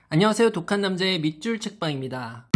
안녕하세요. 독한 남자의 밑줄 책방입니다.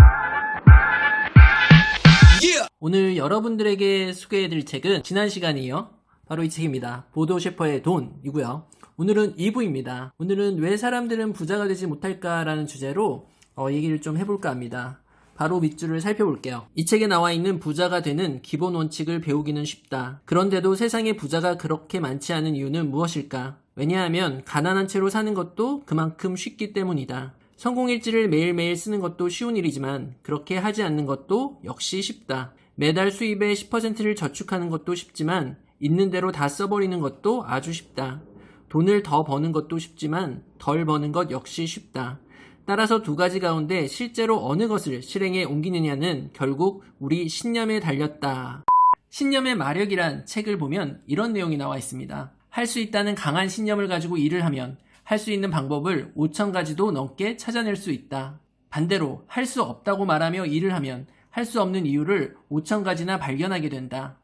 오늘 여러분들에게 소개해드릴 책은 지난 시간이요. 바로 이 책입니다. 보도 셰퍼의 돈이고요. 오늘은 2부입니다. 오늘은 왜 사람들은 부자가 되지 못할까라는 주제로 얘기를 좀 해볼까 합니다. 바로 밑줄을 살펴볼게요. 이 책에 나와 있는 부자가 되는 기본 원칙을 배우기는 쉽다. 그런데도 세상에 부자가 그렇게 많지 않은 이유는 무엇일까? 왜냐하면 가난한 채로 사는 것도 그만큼 쉽기 때문이다. 성공일지를 매일매일 쓰는 것도 쉬운 일이지만 그렇게 하지 않는 것도 역시 쉽다. 매달 수입의 10%를 저축하는 것도 쉽지만 있는 대로 다 써버리는 것도 아주 쉽다. 돈을 더 버는 것도 쉽지만 덜 버는 것 역시 쉽다. 따라서 두 가지 가운데 실제로 어느 것을 실행에 옮기느냐는 결국 우리 신념에 달렸다. 신념의 마력이란 책을 보면 이런 내용이 나와 있습니다. 할 수 있다는 강한 신념을 가지고 일을 하면 할 수 있는 방법을 5,000가지도 넘게 찾아낼 수 있다. 반대로 할 수 없다고 말하며 일을 하면 할 수 없는 이유를 5,000가지나 발견하게 된다.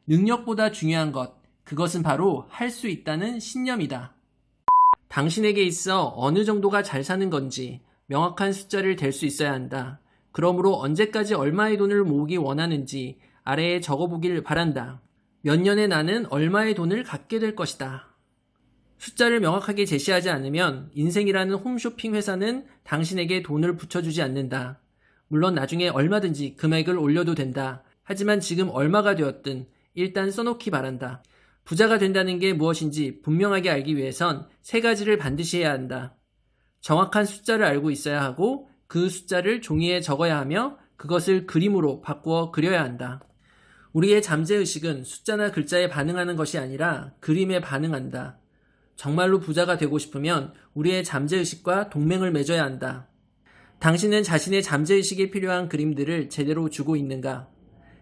능력보다 중요한 것, 그것은 바로 할 수 있다는 신념이다. 당신에게 있어 어느 정도가 잘 사는 건지 명확한 숫자를 댈 수 있어야 한다. 그러므로 언제까지 얼마의 돈을 모으기 원하는지 아래에 적어보길 바란다. 몇 년에 나는 얼마의 돈을 갖게 될 것이다. 숫자를 명확하게 제시하지 않으면 인생이라는 홈쇼핑 회사는 당신에게 돈을 붙여주지 않는다. 물론 나중에 얼마든지 금액을 올려도 된다. 하지만 지금 얼마가 되었든 일단 써놓기 바란다. 부자가 된다는 게 무엇인지 분명하게 알기 위해선 세 가지를 반드시 해야 한다. 정확한 숫자를 알고 있어야 하고 그 숫자를 종이에 적어야 하며 그것을 그림으로 바꾸어 그려야 한다. 우리의 잠재의식은 숫자나 글자에 반응하는 것이 아니라 그림에 반응한다. 정말로 부자가 되고 싶으면 우리의 잠재의식과 동맹을 맺어야 한다. 당신은 자신의 잠재의식에 필요한 그림들을 제대로 주고 있는가?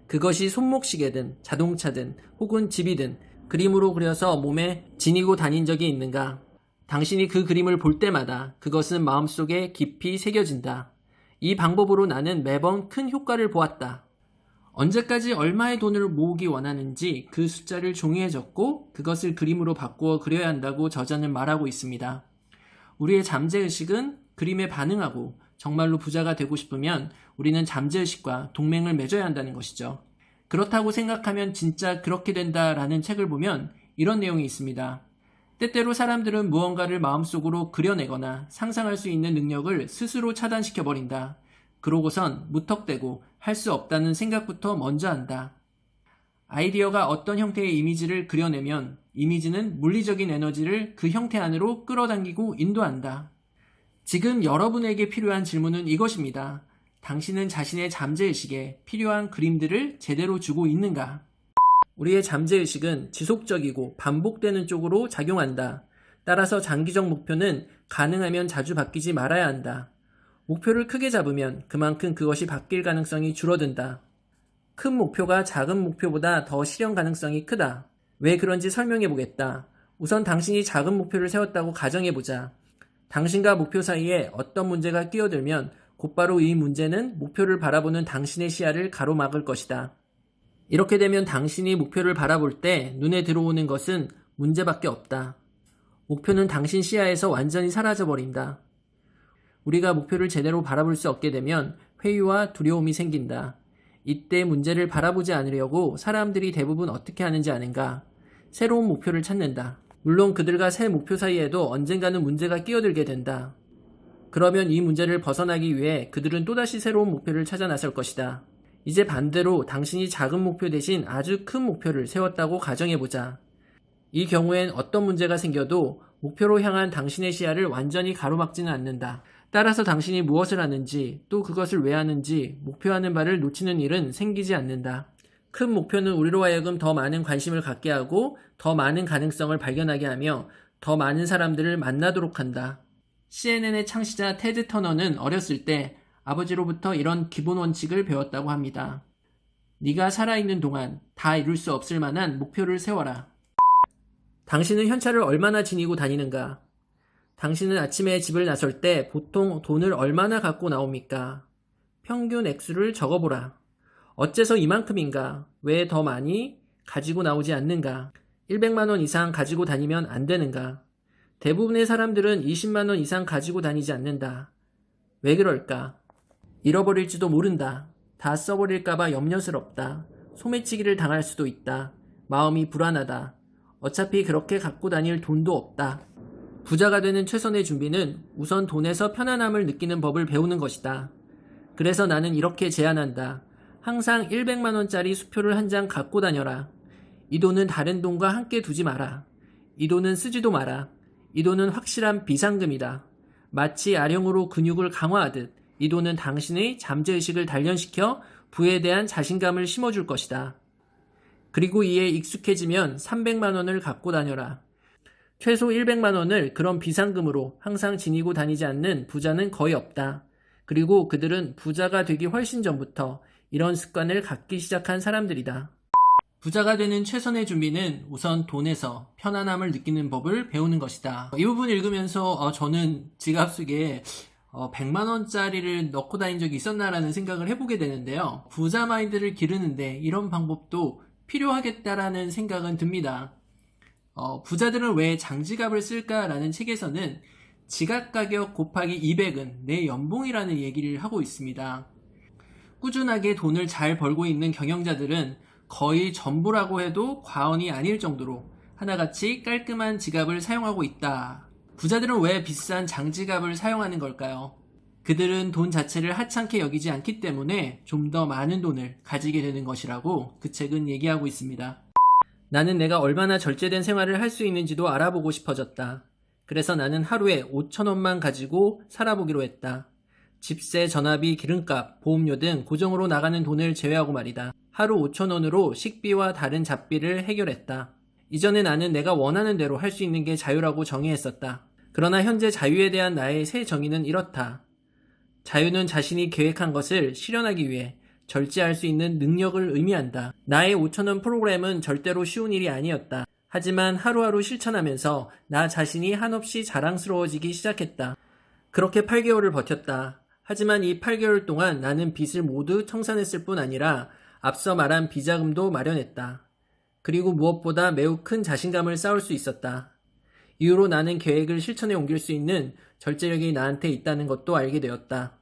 그것이 손목시계든 자동차든 혹은 집이든 그림으로 그려서 몸에 지니고 다닌 적이 있는가? 당신이 그 그림을 볼 때마다 그것은 마음속에 깊이 새겨진다. 이 방법으로 나는 매번 큰 효과를 보았다. 언제까지 얼마의 돈을 모으기 원하는지 그 숫자를 종이에 적고 그것을 그림으로 바꾸어 그려야 한다고 저자는 말하고 있습니다. 우리의 잠재의식은 그림에 반응하고 정말로 부자가 되고 싶으면 우리는 잠재의식과 동맹을 맺어야 한다는 것이죠. 그렇다고 생각하면 진짜 그렇게 된다라는 책을 보면 이런 내용이 있습니다. 때때로 사람들은 무언가를 마음속으로 그려내거나 상상할 수 있는 능력을 스스로 차단시켜버린다. 그러고선 무턱대고 할 수 없다는 생각부터 먼저 한다. 아이디어가 어떤 형태의 이미지를 그려내면 이미지는 물리적인 에너지를 그 형태 안으로 끌어당기고 인도한다. 지금 여러분에게 필요한 질문은 이것입니다. 당신은 자신의 잠재의식에 필요한 그림들을 제대로 주고 있는가? 우리의 잠재의식은 지속적이고 반복되는 쪽으로 작용한다. 따라서 장기적 목표는 가능하면 자주 바뀌지 말아야 한다. 목표를 크게 잡으면 그만큼 그것이 바뀔 가능성이 줄어든다. 큰 목표가 작은 목표보다 더 실현 가능성이 크다. 왜 그런지 설명해 보겠다. 우선 당신이 작은 목표를 세웠다고 가정해보자. 당신과 목표 사이에 어떤 문제가 끼어들면 곧바로 이 문제는 목표를 바라보는 당신의 시야를 가로막을 것이다. 이렇게 되면 당신이 목표를 바라볼 때 눈에 들어오는 것은 문제밖에 없다. 목표는 당신 시야에서 완전히 사라져버린다. 우리가 목표를 제대로 바라볼 수 없게 되면 회의와 두려움이 생긴다. 이때 문제를 바라보지 않으려고 사람들이 대부분 어떻게 하는지 아는가? 새로운 목표를 찾는다. 물론 그들과 새 목표 사이에도 언젠가는 문제가 끼어들게 된다. 그러면 이 문제를 벗어나기 위해 그들은 또다시 새로운 목표를 찾아 나설 것이다. 이제 반대로 당신이 작은 목표 대신 아주 큰 목표를 세웠다고 가정해보자. 이 경우엔 어떤 문제가 생겨도 목표로 향한 당신의 시야를 완전히 가로막지는 않는다. 따라서 당신이 무엇을 하는지 또 그것을 왜 하는지 목표하는 바를 놓치는 일은 생기지 않는다. 큰 목표는 우리로 하여금 더 많은 관심을 갖게 하고 더 많은 가능성을 발견하게 하며 더 많은 사람들을 만나도록 한다. CNN의 창시자 테드 터너는 어렸을 때 아버지로부터 이런 기본 원칙을 배웠다고 합니다. 네가 살아있는 동안 다 이룰 수 없을 만한 목표를 세워라. 당신은 현찰을 얼마나 지니고 다니는가? 당신은 아침에 집을 나설 때 보통 돈을 얼마나 갖고 나옵니까? 평균 액수를 적어보라. 어째서 이만큼인가? 왜 더 많이 가지고 나오지 않는가? 100만 원 이상 가지고 다니면 안 되는가? 대부분의 사람들은 20만 원 이상 가지고 다니지 않는다. 왜 그럴까? 잃어버릴지도 모른다. 다 써버릴까봐 염려스럽다. 소매치기를 당할 수도 있다. 마음이 불안하다. 어차피 그렇게 갖고 다닐 돈도 없다. 부자가 되는 최선의 준비는 우선 돈에서 편안함을 느끼는 법을 배우는 것이다. 그래서 나는 이렇게 제안한다. 항상 100만원짜리 수표를 한 장 갖고 다녀라. 이 돈은 다른 돈과 함께 두지 마라. 이 돈은 쓰지도 마라. 이 돈은 확실한 비상금이다. 마치 아령으로 근육을 강화하듯 이 돈은 당신의 잠재의식을 단련시켜 부에 대한 자신감을 심어줄 것이다. 그리고 이에 익숙해지면 300만원을 갖고 다녀라. 최소 100만원을 그런 비상금으로 항상 지니고 다니지 않는 부자는 거의 없다. 그리고 그들은 부자가 되기 훨씬 전부터 이런 습관을 갖기 시작한 사람들이다. 부자가 되는 최선의 준비는 우선 돈에서 편안함을 느끼는 법을 배우는 것이다. 이 부분 읽으면서 저는 지갑 속에 100만원짜리를 넣고 다닌 적이 있었나라는 생각을 해보게 되는데요. 부자 마인드를 기르는데 이런 방법도 필요하겠다라는 생각은 듭니다. 부자들은 왜 장지갑을 쓸까라는 책에서는 지갑 가격 곱하기 200은 내 연봉이라는 얘기를 하고 있습니다. 꾸준하게 돈을 잘 벌고 있는 경영자들은 거의 전부라고 해도 과언이 아닐 정도로 하나같이 깔끔한 지갑을 사용하고 있다. 부자들은 왜 비싼 장지갑을 사용하는 걸까요? 그들은 돈 자체를 하찮게 여기지 않기 때문에 좀 더 많은 돈을 가지게 되는 것이라고 그 책은 얘기하고 있습니다. 나는 내가 얼마나 절제된 생활을 할 수 있는지도 알아보고 싶어졌다. 그래서 나는 하루에 5,000원만 가지고 살아보기로 했다. 집세, 전화비, 기름값, 보험료 등 고정으로 나가는 돈을 제외하고 말이다. 하루 5,000원으로 식비와 다른 잡비를 해결했다. 이전에 나는 내가 원하는 대로 할 수 있는 게 자유라고 정의했었다. 그러나 현재 자유에 대한 나의 새 정의는 이렇다. 자유는 자신이 계획한 것을 실현하기 위해 절제할 수 있는 능력을 의미한다. 나의 5,000원 프로그램은 절대로 쉬운 일이 아니었다. 하지만 하루하루 실천하면서 나 자신이 한없이 자랑스러워지기 시작했다. 그렇게 8개월을 버텼다. 하지만 이 8개월 동안 나는 빚을 모두 청산했을 뿐 아니라 앞서 말한 비자금도 마련했다. 그리고 무엇보다 매우 큰 자신감을 쌓을 수 있었다. 이후로 나는 계획을 실천에 옮길 수 있는 절제력이 나한테 있다는 것도 알게 되었다.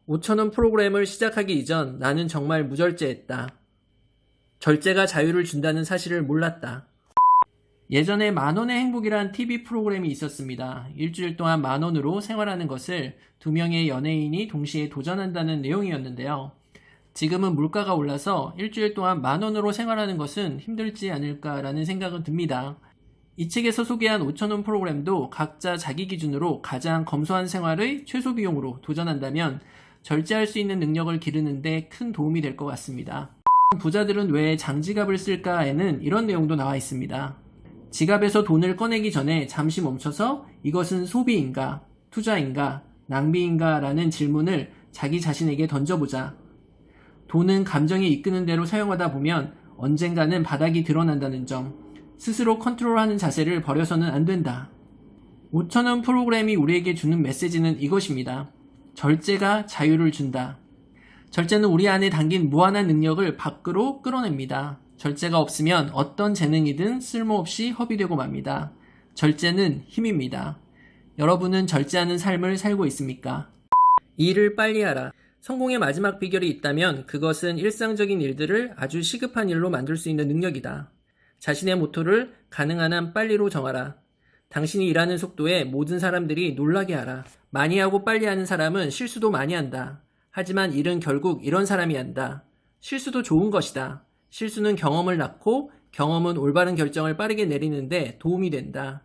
5,000원 프로그램을 시작하기 이전 나는 정말 무절제했다. 절제가 자유를 준다는 사실을 몰랐다. 예전에 만원의 행복이란 TV 프로그램이 있었습니다. 일주일 동안 만원으로 생활하는 것을 2명의 연예인이 동시에 도전한다는 내용이었는데요. 지금은 물가가 올라서 일주일 동안 만원으로 생활하는 것은 힘들지 않을까라는 생각은 듭니다. 이 책에서 소개한 5,000원 프로그램도 각자 자기 기준으로 가장 검소한 생활의 최소 비용으로 도전한다면 절제할 수 있는 능력을 기르는 데 큰 도움이 될 것 같습니다. 부자들은 왜 장지갑을 쓸까에는 이런 내용도 나와 있습니다. 지갑에서 돈을 꺼내기 전에 잠시 멈춰서 이것은 소비인가, 투자인가, 낭비인가 라는 질문을 자기 자신에게 던져보자. 돈은 감정이 이끄는 대로 사용하다 보면 언젠가는 바닥이 드러난다는 점, 스스로 컨트롤하는 자세를 버려서는 안 된다. 5,000원 프로그램이 우리에게 주는 메시지는 이것입니다. 절제가 자유를 준다. 절제는 우리 안에 담긴 무한한 능력을 밖으로 끌어냅니다. 절제가 없으면 어떤 재능이든 쓸모없이 허비되고 맙니다. 절제는 힘입니다. 여러분은 절제하는 삶을 살고 있습니까? 일을 빨리 하라. 성공의 마지막 비결이 있다면 그것은 일상적인 일들을 아주 시급한 일로 만들 수 있는 능력이다. 자신의 모토를 가능한 한 빨리로 정하라. 당신이 일하는 속도에 모든 사람들이 놀라게 하라. 많이 하고 빨리 하는 사람은 실수도 많이 한다. 하지만 일은 결국 이런 사람이 한다. 실수도 좋은 것이다. 실수는 경험을 낳고 경험은 올바른 결정을 빠르게 내리는데 도움이 된다.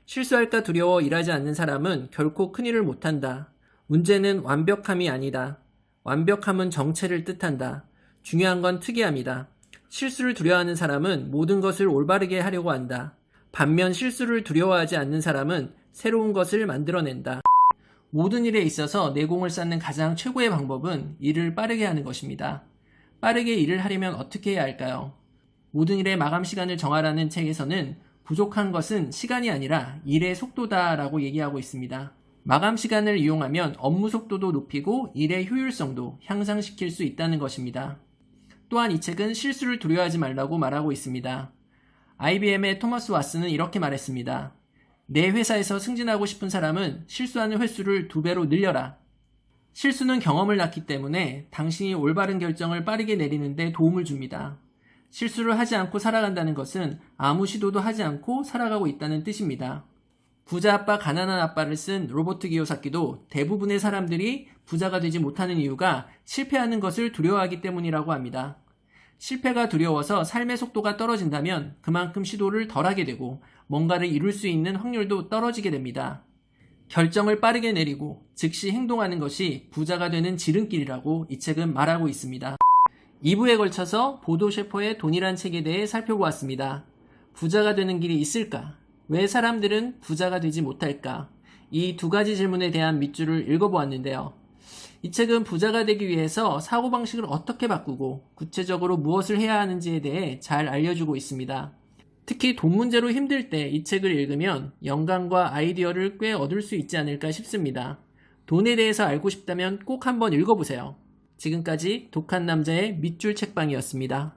실수할까 두려워 일하지 않는 사람은 결코 큰일을 못한다. 문제는 완벽함이 아니다. 완벽함은 정체를 뜻한다. 중요한 건 특이함이다. 실수를 두려워하는 사람은 모든 것을 올바르게 하려고 한다. 반면 실수를 두려워하지 않는 사람은 새로운 것을 만들어낸다. 모든 일에 있어서 내공을 쌓는 가장 최고의 방법은 일을 빠르게 하는 것입니다. 빠르게 일을 하려면 어떻게 해야 할까요? 모든 일의 마감 시간을 정하라는 책에서는 부족한 것은 시간이 아니라 일의 속도다라고 얘기하고 있습니다. 마감 시간을 이용하면 업무 속도도 높이고 일의 효율성도 향상시킬 수 있다는 것입니다. 또한 이 책은 실수를 두려워하지 말라고 말하고 있습니다. IBM의 토머스 왓슨은 이렇게 말했습니다. 내 회사에서 승진하고 싶은 사람은 실수하는 횟수를 2배로 늘려라. 실수는 경험을 낳기 때문에 당신이 올바른 결정을 빠르게 내리는 데 도움을 줍니다. 실수를 하지 않고 살아간다는 것은 아무 시도도 하지 않고 살아가고 있다는 뜻입니다. 부자 아빠, 가난한 아빠를 쓴 로버트 기요사키도 대부분의 사람들이 부자가 되지 못하는 이유가 실패하는 것을 두려워하기 때문이라고 합니다. 실패가 두려워서 삶의 속도가 떨어진다면 그만큼 시도를 덜 하게 되고 뭔가를 이룰 수 있는 확률도 떨어지게 됩니다. 결정을 빠르게 내리고 즉시 행동하는 것이 부자가 되는 지름길이라고 이 책은 말하고 있습니다. 2부에 걸쳐서 보도 셰퍼의 돈이란 책에 대해 살펴보았습니다. 부자가 되는 길이 있을까? 왜 사람들은 부자가 되지 못할까? 이 두 가지 질문에 대한 밑줄을 읽어보았는데요. 이 책은 부자가 되기 위해서 사고방식을 어떻게 바꾸고 구체적으로 무엇을 해야 하는지에 대해 잘 알려주고 있습니다. 특히 돈 문제로 힘들 때 이 책을 읽으면 영감과 아이디어를 꽤 얻을 수 있지 않을까 싶습니다. 돈에 대해서 알고 싶다면 꼭 한번 읽어보세요. 지금까지 독한 남자의 밑줄 책방이었습니다.